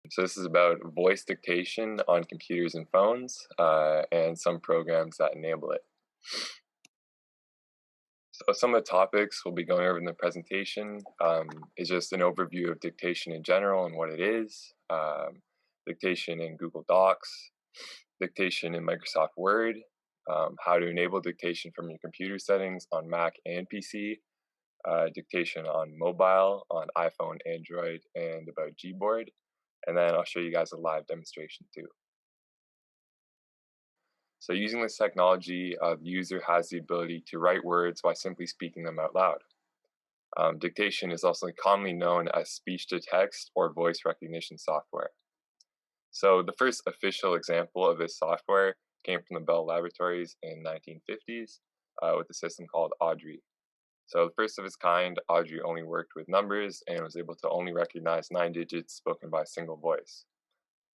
So this is about voice dictation on computers and phones, and some programs that enable it. So some of the topics we'll be going over in the presentation is just an overview of dictation in general and what it is, dictation in Google Docs, dictation in Microsoft Word, how to enable dictation from your computer settings on Mac and PC, dictation on mobile, on iPhone, Android, and about Gboard. And then I'll show you guys a live demonstration too. So using this technology, the user has the ability to write words by simply speaking them out loud. Dictation is also commonly known as speech-to-text or voice recognition software. So the first official example of this software came from the Bell Laboratories in 1950s with a system called Audrey. So the first of its kind, Audrey only worked with numbers and was able to only recognize 9 digits spoken by a single voice.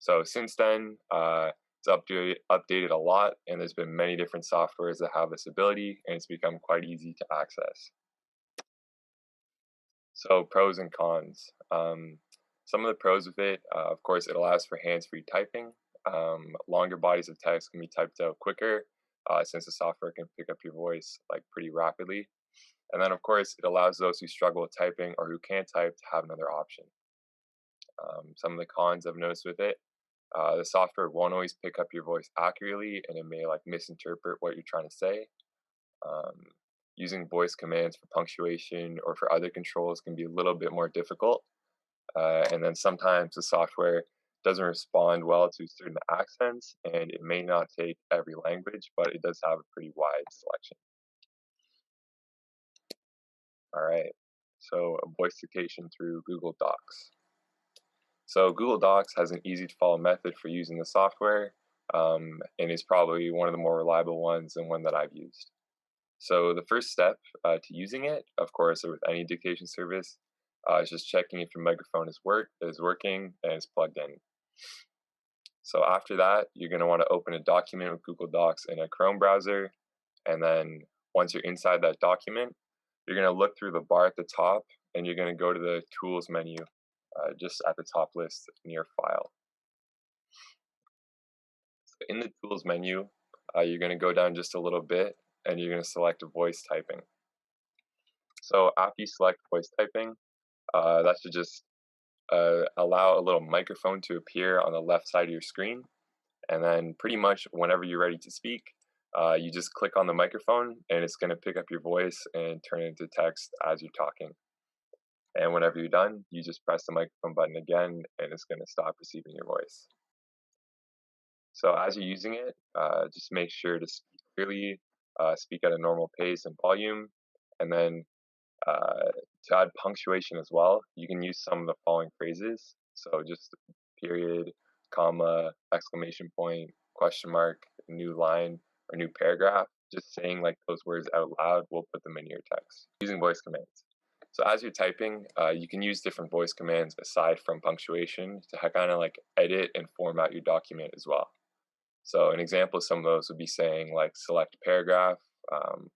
So since then, it's updated a lot, and there's been many different softwares that have this ability, and it's become quite easy to access. So pros and cons. Some of the pros of it, of course, it allows for hands-free typing. Longer bodies of text can be typed out quicker, since the software can pick up your voice like pretty rapidly. And then, of course, it allows those who struggle with typing or who can't type to have another option. Some of the cons I've noticed with it, the software won't always pick up your voice accurately, and it may like misinterpret what you're trying to say. Um, Using voice commands for punctuation or for other controls can be a little bit more difficult. And then sometimes the software doesn't respond well to certain accents, and it may not take every language, but it does have a pretty wide selection. All right, so voice dictation through Google Docs. So Google Docs has an easy to follow method for using the software, and is probably one of the more reliable ones and one that I've used. So the first step to using it, of course, with any dictation service, is just checking if your microphone is working and is plugged in. So after that, you're going to want to open a document with Google Docs in a Chrome browser, and then once you're inside that document, you're going to look through the bar at the top, and you're going to go to the Tools menu, just at the top list near File. So in the Tools menu, you're going to go down just a little bit, and you're going to select voice typing. So after you select voice typing, that should just allow a little microphone to appear on the left side of your screen. And then pretty much whenever you're ready to speak, you just click on the microphone, and it's going to pick up your voice and turn it into text as you're talking. And whenever you're done, you just press the microphone button again, and it's going to stop receiving your voice. So as you're using it, just make sure to speak clearly, speak at a normal pace and volume, and then to add punctuation as well, you can use some of the following phrases. So just period, comma, exclamation point, question mark, new line, or new paragraph. Just saying like those words out loud will put them in your text using voice commands. So as you're typing, you can use different voice commands aside from punctuation to kind of like edit and format your document as well. So an example of some of those would be saying like select paragraph,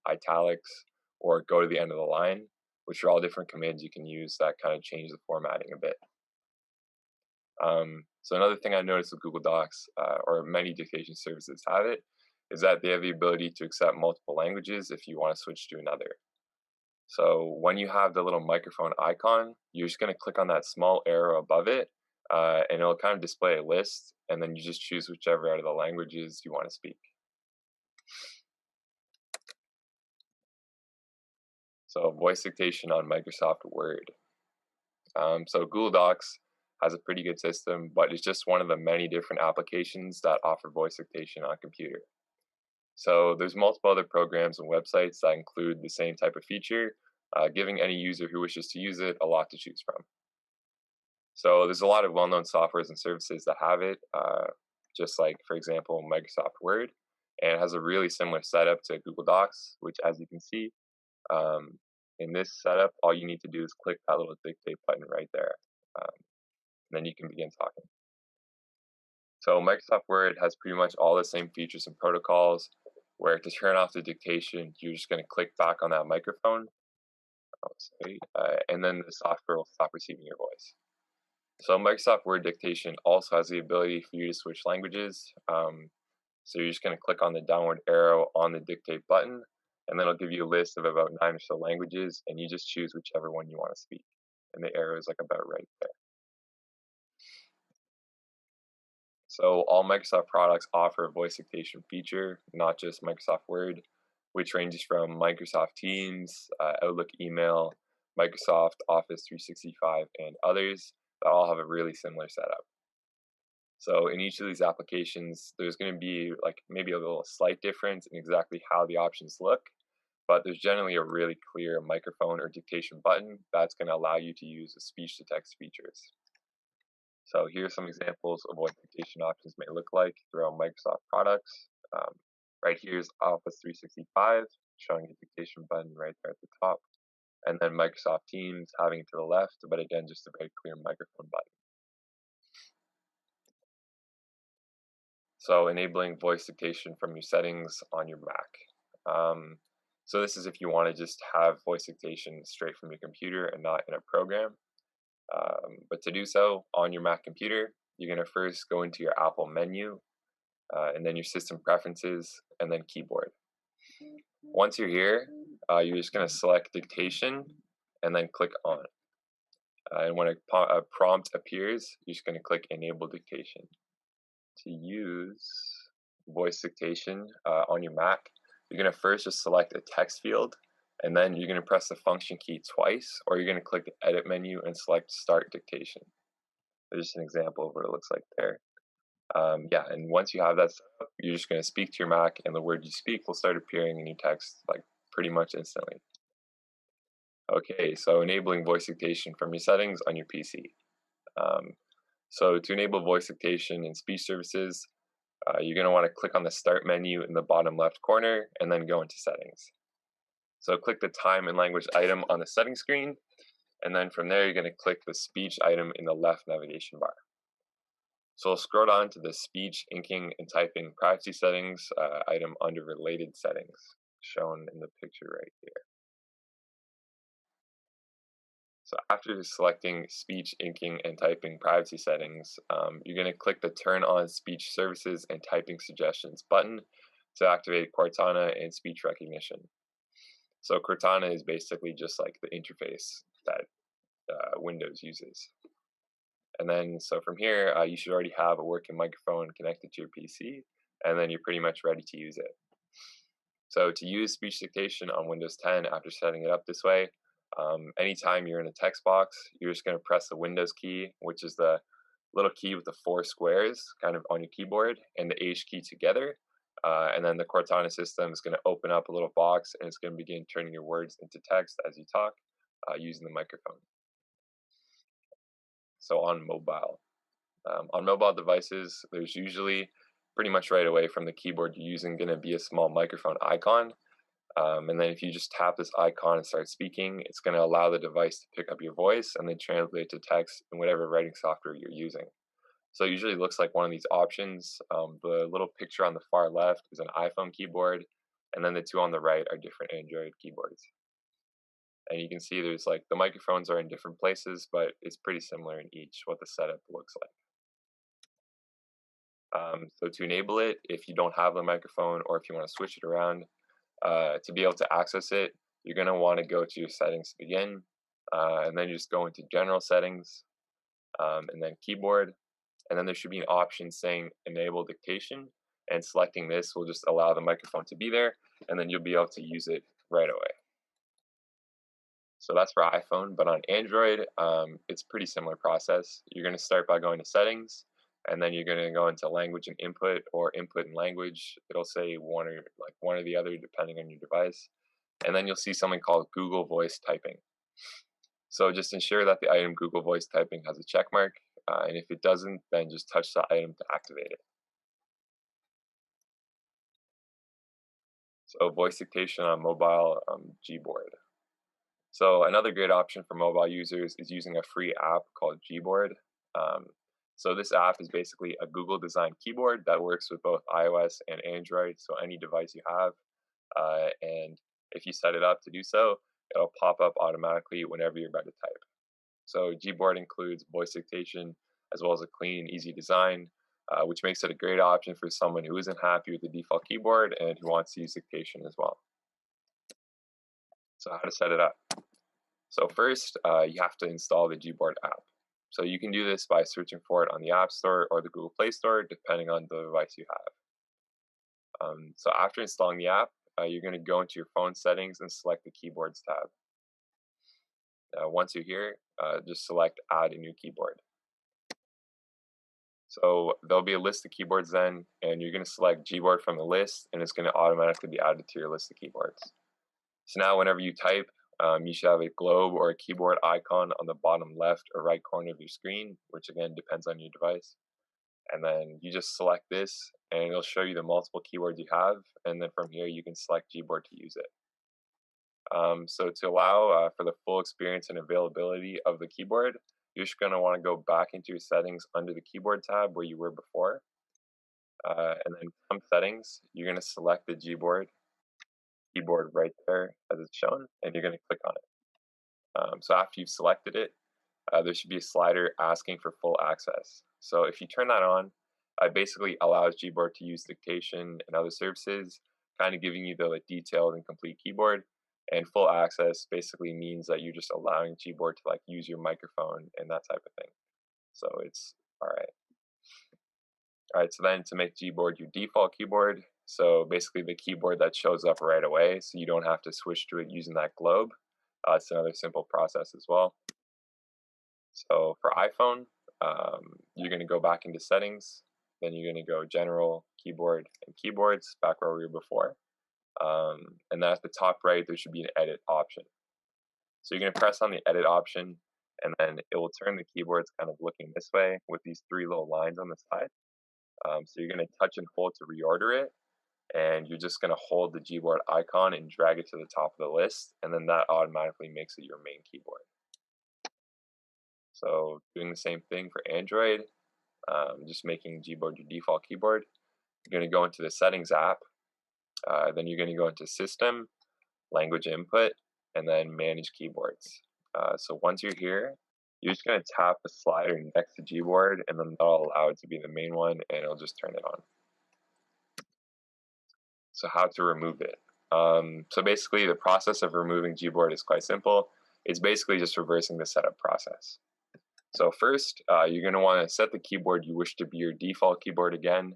italics, or go to the end of the line, which are all different commands you can use that kind of change the formatting a bit. So another thing I noticed with Google Docs, or many dictation services have it, is that they have the ability to accept multiple languages if you want to switch to another. So when you have the little microphone icon, you're just going to click on that small arrow above it, and it'll kind of display a list, and then you just choose whichever out of the languages you want to speak. So voice dictation on Microsoft Word. So Google Docs has a pretty good system, but it's just one of the many different applications that offer voice dictation on a computer. So there's multiple other programs and websites that include the same type of feature, giving any user who wishes to use it a lot to choose from. So there's a lot of well-known softwares and services that have it, just like, for example, Microsoft Word, and it has a really similar setup to Google Docs, which, as you can see, in this setup, all you need to do is click that little dictate button right there. Then you can begin talking. So Microsoft Word has pretty much all the same features and protocols, where to turn off the dictation, you're just going to click back on that microphone, and then the software will stop receiving your voice. So Microsoft Word Dictation also has the ability for you to switch languages. So you're just going to click on the downward arrow on the dictate button, and then it'll give you a list of about 9 or so languages, and you just choose whichever one you want to speak. And the arrow is like about right there. So all Microsoft products offer a voice dictation feature, not just Microsoft Word, which ranges from Microsoft Teams, Outlook email, Microsoft Office 365, and others that all have a really similar setup. So in each of these applications, there's going to be like maybe a little slight difference in exactly how the options look, but there's generally a really clear microphone or dictation button that's going to allow you to use the speech to text features. So here's some examples of what dictation options may look like throughout Microsoft products. Right here is Office 365, showing a dictation button right there at the top, and then Microsoft Teams having it to the left, but again, just a very clear microphone button. So enabling voice dictation from your settings on your Mac. So this is if you want to just have voice dictation straight from your computer and not in a program. But to do so on your Mac computer, you're going to first go into your Apple menu, and then your system preferences, and then keyboard. Once you're here, you're just going to select dictation and then click on. And when a prompt appears, you're just going to click enable dictation. To use voice dictation on your Mac, you're going to first just select a text field, and then you're going to press the function key twice, or you're going to click the edit menu and select start dictation. There's just an example of what it looks like there. Yeah, and once you have that set up, you're just going to speak to your Mac, and the word you speak will start appearing in your text like pretty much instantly. Okay, so enabling voice dictation from your settings on your PC. So to enable voice dictation in speech services, you're going to want to click on the Start menu in the bottom left corner and then go into Settings. So click the Time and Language item on the settings screen, and then from there you're going to click the Speech item in the left navigation bar. So scroll down to the Speech, Inking, and Typing Privacy Settings item under Related Settings, shown in the picture right here. So after selecting Speech, Inking, and Typing Privacy Settings, you're going to click the Turn on Speech Services and Typing Suggestions button to activate Cortana and speech recognition. So Cortana is basically just like the interface that Windows uses. And then, so from here, you should already have a working microphone connected to your PC, and then you're pretty much ready to use it. So to use speech dictation on Windows 10 after setting it up this way, anytime you're in a text box, you're just going to press the Windows key, which is the little key with the 4 squares kind of on your keyboard, and the H key together. And then the Cortana system is going to open up a little box, and it's going to begin turning your words into text as you talk using the microphone. So on mobile devices, there's usually pretty much right away from the keyboard you're using going to be a small microphone icon. And then if you just tap this icon and start speaking, it's going to allow the device to pick up your voice and then translate it to text in whatever writing software you're using. So it usually looks like one of these options. The little picture on the far left is an iPhone keyboard, and then the two on the right are different Android keyboards. And you can see there's like the microphones are in different places, but it's pretty similar in each what the setup looks like. So to enable it, if you don't have the microphone or if you want to switch it around, to be able to access it, you're going to want to go to your settings to begin, and then you just go into general settings, and then keyboard, and then there should be an option saying enable dictation, and selecting this will just allow the microphone to be there, and then you'll be able to use it right away. So that's for iPhone, but on Android, it's pretty similar process. You're going to start by going to settings, and then you're going to go into language and input, or input and language. It'll say one or the other depending on your device, and then you'll see something called Google Voice Typing. So just ensure that the item Google Voice Typing has a check mark, and if it doesn't, then just touch the item to activate it. So voice dictation on mobile, Gboard. So another great option for mobile users is using a free app called Gboard. So this app is basically a Google designed keyboard that works with both iOS and Android, so any device you have. And if you set it up to do so, it'll pop up automatically whenever you're about to type. So Gboard includes voice dictation as well as a clean, easy design, which makes it a great option for someone who isn't happy with the default keyboard and who wants to use dictation as well. So how to set it up? So first, you have to install the Gboard app. So you can do this by searching for it on the App Store or the Google Play Store, depending on the device you have. So after installing the app, you're going to go into your phone settings and select the Keyboards tab. Once you're here, just select Add a new keyboard. So there'll be a list of keyboards then, and you're going to select Gboard from the list, and it's going to automatically be added to your list of keyboards. So now whenever you type, you should have a globe or a keyboard icon on the bottom left or right corner of your screen, which again depends on your device. And then you just select this, and it'll show you the multiple keywords you have, and then from here you can select Gboard to use it. So to allow for the full experience and availability of the keyboard, you're just going to want to go back into your settings under the Keyboard tab where you were before. And then from settings, you're going to select the Gboard keyboard right there as it's shown, and you're going to click on it. So after you've selected it, there should be a slider asking for full access. So if you turn that on, it basically allows Gboard to use dictation and other services, kind of giving you the detailed and complete keyboard. And full access basically means that you're just allowing Gboard to use your microphone and that type of thing. So it's all right. All right, so then to make Gboard your default keyboard, so basically the keyboard that shows up right away, so you don't have to switch to it using that globe. It's another simple process as well. So for iPhone, you're going to go back into settings, then you're going to go general, keyboard, and keyboards, back where we were before. And then at the top right, there should be an edit option. So you're going to press on the edit option, and then it will turn the keyboards kind of looking this way with these three little lines on the side. So you're going to touch and hold to reorder it, and you're just going to hold the Gboard icon and drag it to the top of the list, and then that automatically makes it your main keyboard. So doing the same thing for Android, just making Gboard your default keyboard. You're going to go into the Settings app, then you're going to go into System, Language Input, and then Manage Keyboards. So once you're here, you're just going to tap the slider next to Gboard, and then that'll allow it to be the main one, and it'll just turn it on. So how to remove it? So basically, the process of removing Gboard is quite simple. It's basically just reversing the setup process. So first, you're going to want to set the keyboard you wish to be your default keyboard again,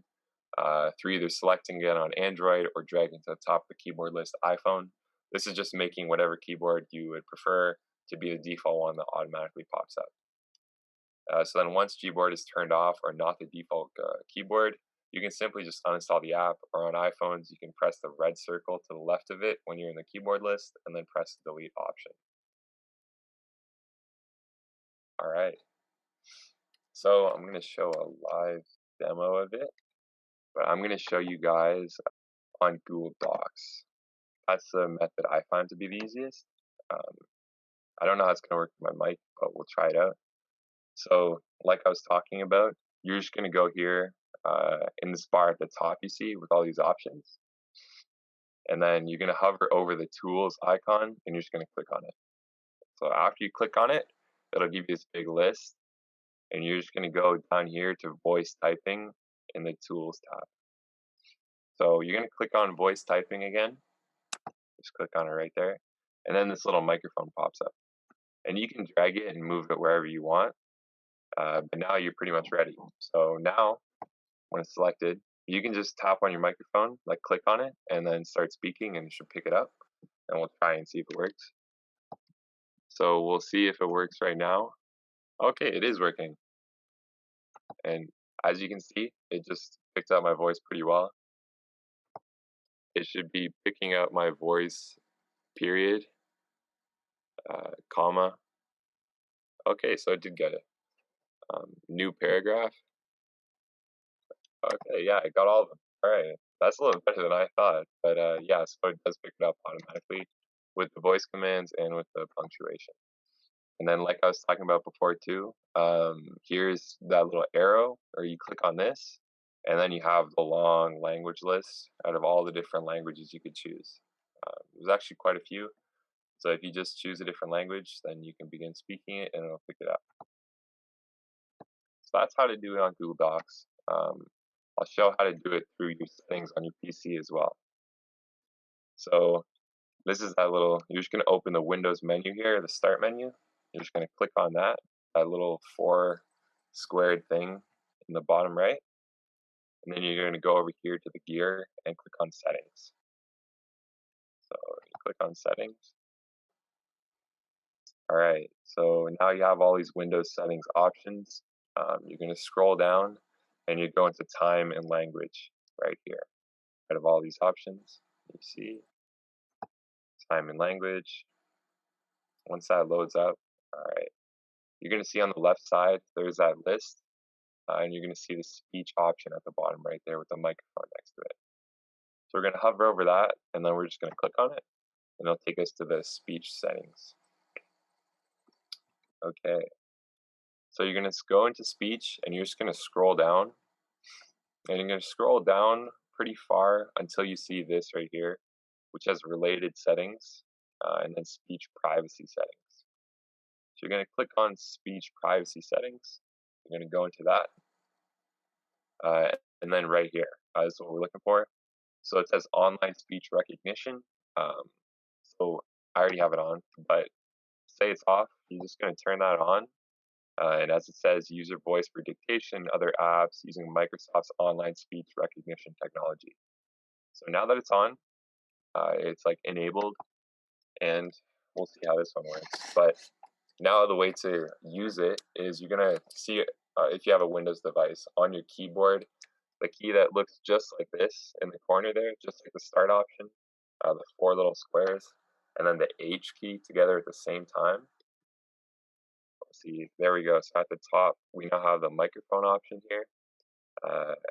through either selecting it on Android or dragging to the top of the keyboard list iPhone. This is just making whatever keyboard you would prefer to be the default one that automatically pops up. So then once Gboard is turned off or not the default keyboard, you can simply just uninstall the app, or on iPhones, you can press the red circle to the left of it when you're in the keyboard list, and then press the delete option. All right. So I'm going to show a live demo of it, but I'm going to show you guys on Google Docs. That's the method I find to be the easiest. I don't know how it's going to work with my mic, but we'll try it out. So like I was talking about, you're just going to go here in this bar at the top you see with all these options. And then you're going to hover over the tools icon, and you're just going to click on it. So after you click on it, it'll give you this big list, and you're just going to go down here to voice typing in the tools tab. So you're going to click on voice typing again. Just click on it right there. And then this little microphone pops up. And you can drag it and move it wherever you want. But now you're pretty much ready. So now, when it's selected, you can just tap on your microphone, click on it, and then start speaking, and it should pick it up. And we'll try and see if it works. So we'll see if it works right now. Okay, it is working. And as you can see, it just picked up my voice pretty well. It should be picking up my voice, period, comma. Okay, so it did get it. New paragraph. Okay, yeah, I got all of them. All right, that's a little better than I thought. But yeah, so it does pick it up automatically with the voice commands and with the punctuation. And then like I was talking about before too, here's that little arrow, or you click on this, and then you have the long language list out of all the different languages you could choose. There's actually quite a few. So if you just choose a different language, then you can begin speaking it and it'll pick it up. So that's how to do it on Google Docs. I'll show how to do it through your settings on your PC as well. So this is that little, you're just going to open the Windows menu here, the Start menu. You're just going to click on that little 4 squared thing in the bottom right. And then you're going to go over here to the gear and click on Settings. So you click on Settings. All right, so now you have all these Windows settings options. You're going to scroll down and you go into time and language right here. Out of all these options, you see time and language. Once that loads up, all right, you're going to see on the left side, there's that list, and you're going to see the speech option at the bottom right there with the microphone next to it. So we're going to hover over that, and then we're just going to click on it, and it'll take us to the speech settings. Okay, so you're going to go into speech, and you're just going to scroll down, and you're going to scroll down pretty far until you see this right here, which has related settings, and then speech privacy settings. So you're going to click on speech privacy settings. You're going to go into that, and then right here is what we're looking for. So it says online speech recognition. So I already have it on, but say it's off. You're just going to turn that on. And as it says, user voice for dictation, other apps using Microsoft's online speech recognition technology. So now that it's on, it's like enabled, and we'll see how this one works. But now the way to use it is you're gonna see if you have a Windows device on your keyboard, the key that looks just like this in the corner there, just like the start option, the 4 little squares, and then the H key together at the same time. Let's see, there we go. So at the top, we now have the microphone option here.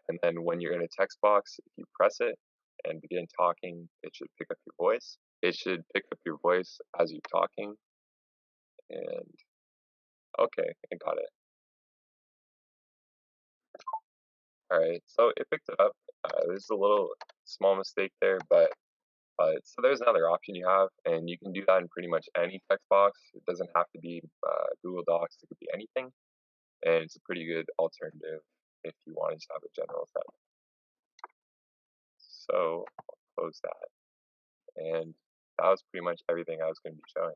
And then when you're in a text box, if you press it and begin talking, it should pick up your voice. It should pick up your voice as you're talking. And okay, I got it. All right, so it picked it up. There's a little small mistake there, but so there's another option you have, and you can do that in pretty much any text box. It doesn't have to be Google Docs. It could be anything, and it's a pretty good alternative if you want to just have a general setup. So I'll close that, and that was pretty much everything I was going to be showing.